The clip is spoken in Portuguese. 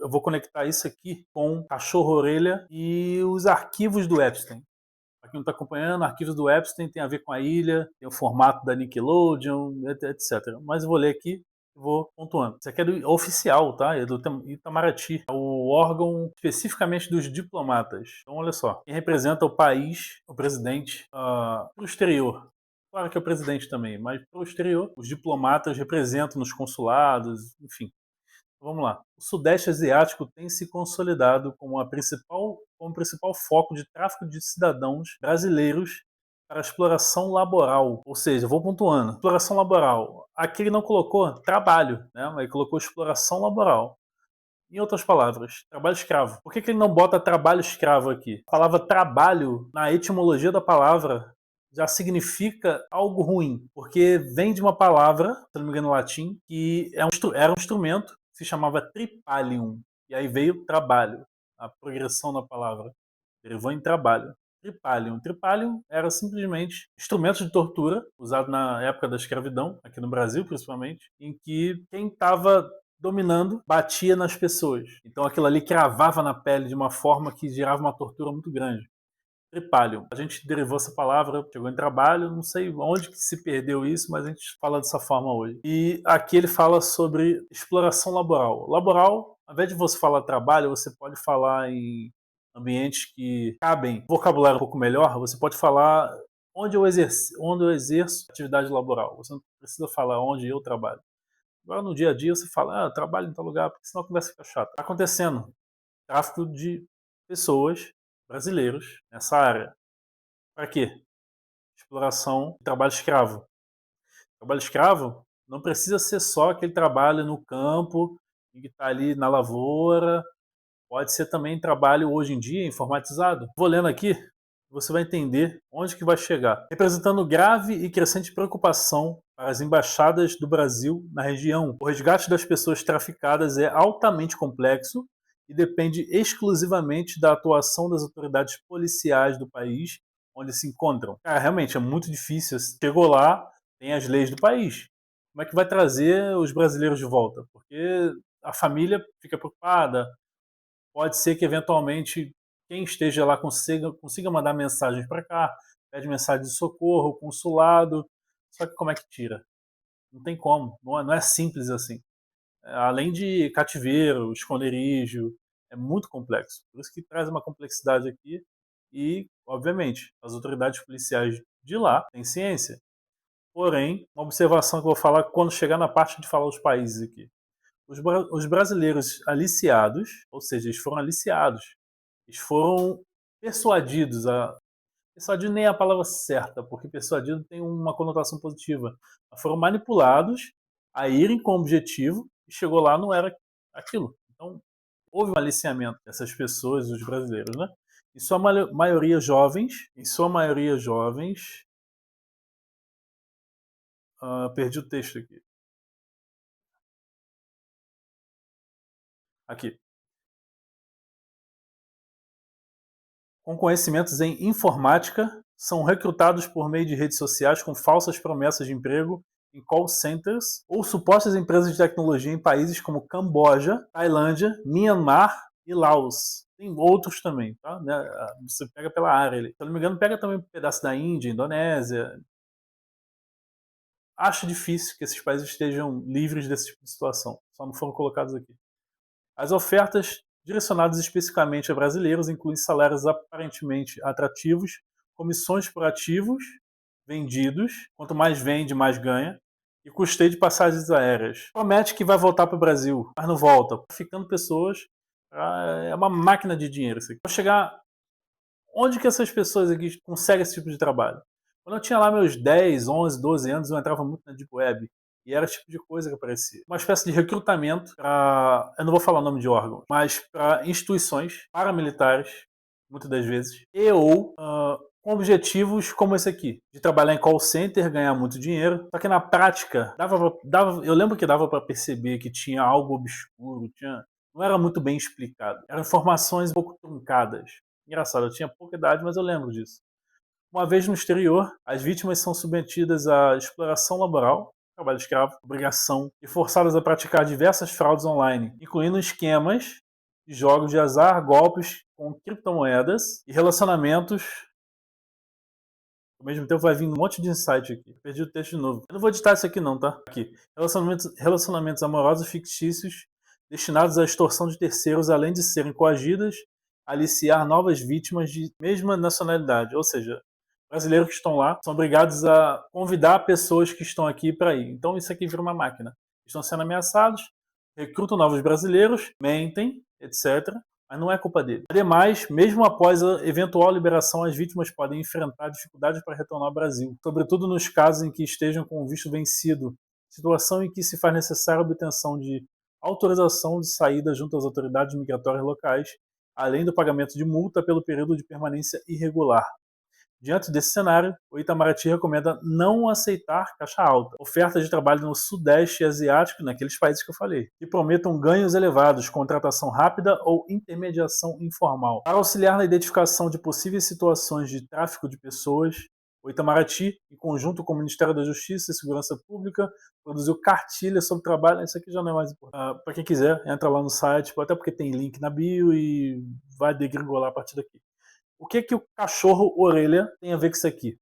eu vou conectar isso aqui com cachorro-orelha e os arquivos do Epstein. Para quem não está acompanhando, arquivos do Epstein tem a ver com a ilha, tem o formato da Nickelodeon, etc. Mas eu vou ler aqui e vou pontuando. Isso aqui é do oficial, tá? É do Itamaraty, é o órgão especificamente dos diplomatas. Então, olha só, quem representa o país, o presidente, para o exterior. Claro que é o presidente também, mas para o exterior, os diplomatas representam nos consulados, enfim. Vamos lá. O Sudeste Asiático tem se consolidado como o principal foco de tráfico de cidadãos brasileiros para exploração laboral. Ou seja, vou pontuando. Exploração laboral. Aqui ele não colocou trabalho, né? Ele colocou exploração laboral. Em outras palavras, trabalho escravo. Por que ele não bota trabalho escravo aqui? A palavra trabalho, na etimologia da palavra, já significa algo ruim, porque vem de uma palavra, se não me engano, em latim, que era um instrumento que se chamava tripalium. E aí veio trabalho, a progressão da palavra. Derivou em trabalho. Tripalium. Tripalium era simplesmente instrumento de tortura usado na época da escravidão, aqui no Brasil principalmente, em que quem estava dominando batia nas pessoas. Então aquilo ali cravava na pele de uma forma que gerava uma tortura muito grande. Tripalium. A gente derivou essa palavra, chegou em trabalho, não sei onde que se perdeu isso, mas a gente fala dessa forma hoje. E aqui ele fala sobre exploração laboral. Laboral, ao invés de você falar trabalho, você pode falar em ambientes que cabem vocabulário um pouco melhor, você pode falar onde eu exerço atividade laboral. Você não precisa falar onde eu trabalho. Agora no dia a dia você fala, trabalho em tal lugar, porque senão a conversa fica chata. Está acontecendo tráfico de pessoas, brasileiros, nessa área. Para quê? Exploração, trabalho escravo. Trabalho escravo não precisa ser só aquele trabalho no campo, que está ali na lavoura. Pode ser também trabalho hoje em dia informatizado. Vou lendo aqui, você vai entender onde que vai chegar. Representando grave e crescente preocupação para as embaixadas do Brasil na região. O resgate das pessoas traficadas é altamente complexo e depende exclusivamente da atuação das autoridades policiais do país onde se encontram. Cara, realmente é muito difícil. Chegou lá, tem as leis do país. Como é que vai trazer os brasileiros de volta? Porque a família fica preocupada. Pode ser que eventualmente quem esteja lá consiga mandar mensagens para cá, pede mensagem de socorro, consulado. Só que como é que tira? Não tem como. Não é simples assim. Além de cativeiro, esconderijo, é muito complexo. Por isso que traz uma complexidade aqui. E, obviamente, as autoridades policiais de lá têm ciência. Porém, uma observação que eu vou falar quando chegar na parte de falar os países aqui. Os brasileiros aliciados, ou seja, eles foram aliciados, eles foram persuadidos a. Persuadido nem é a palavra certa, porque persuadido tem uma conotação positiva. Foram manipulados a irem com o objetivo e chegou lá não era aquilo. Então, houve um aliciamento dessas pessoas, dos brasileiros, né? Em sua maioria jovens, perdi o texto aqui. Aqui. Com conhecimentos em informática, são recrutados por meio de redes sociais com falsas promessas de emprego em call centers ou supostas empresas de tecnologia em países como Camboja, Tailândia, Myanmar e Laos. Tem outros também, tá? Você pega pela área ali. Se eu não me engano, pega também um pedaço da Índia, Indonésia. Acho difícil que esses países estejam livres desse tipo de situação. Só não foram colocados aqui. As ofertas direcionadas especificamente a brasileiros incluem salários aparentemente atrativos, comissões por ativos vendidos, quanto mais vende, mais ganha, e custeio de passagens aéreas. Promete que vai voltar para o Brasil, mas não volta. Ficando pessoas, é uma máquina de dinheiro isso aqui. Vou chegar onde que essas pessoas aqui conseguem esse tipo de trabalho? Quando eu tinha lá meus 10, 11, 12 anos, eu entrava muito na Deep Web. E era o tipo de coisa que aparecia. Uma espécie de recrutamento para, eu não vou falar o nome de órgão, mas para instituições paramilitares, muitas das vezes, e ou com objetivos como esse aqui, de trabalhar em call center, ganhar muito dinheiro. Só que na prática, eu lembro que dava para perceber que tinha algo obscuro, não era muito bem explicado. Eram informações um pouco truncadas. Engraçado, eu tinha pouca idade, mas eu lembro disso. Uma vez no exterior, as vítimas são submetidas à exploração laboral, trabalho escravo, obrigação e forçadas a praticar diversas fraudes online, incluindo esquemas de jogos de azar, golpes com criptomoedas e relacionamentos. Ao mesmo tempo vai vir um monte de insight aqui. Perdi o texto de novo. Eu não vou editar isso aqui não, tá? Aqui. Relacionamentos amorosos fictícios destinados à extorsão de terceiros, além de serem coagidas a aliciar novas vítimas de mesma nacionalidade. Ou seja, brasileiros que estão lá são obrigados a convidar pessoas que estão aqui para ir. Então isso aqui vira uma máquina. Estão sendo ameaçados, recrutam novos brasileiros, mentem, etc. Mas não é culpa dele. Ademais, mesmo após a eventual liberação, as vítimas podem enfrentar dificuldades para retornar ao Brasil, sobretudo nos casos em que estejam com o visto vencido, situação em que se faz necessária a obtenção de autorização de saída junto às autoridades migratórias locais, além do pagamento de multa pelo período de permanência irregular. Diante desse cenário, o Itamaraty recomenda não aceitar caixa alta, ofertas de trabalho no Sudeste Asiático, naqueles países que eu falei, que prometam ganhos elevados, contratação rápida ou intermediação informal. Para auxiliar na identificação de possíveis situações de tráfico de pessoas, o Itamaraty, em conjunto com o Ministério da Justiça e Segurança Pública, produziu cartilhas sobre trabalho. Isso aqui já não é mais importante. Para quem quiser, entra lá no site, até porque tem link na bio e vai degringolar a partir daqui. O que o cachorro orelha tem a ver com isso aqui?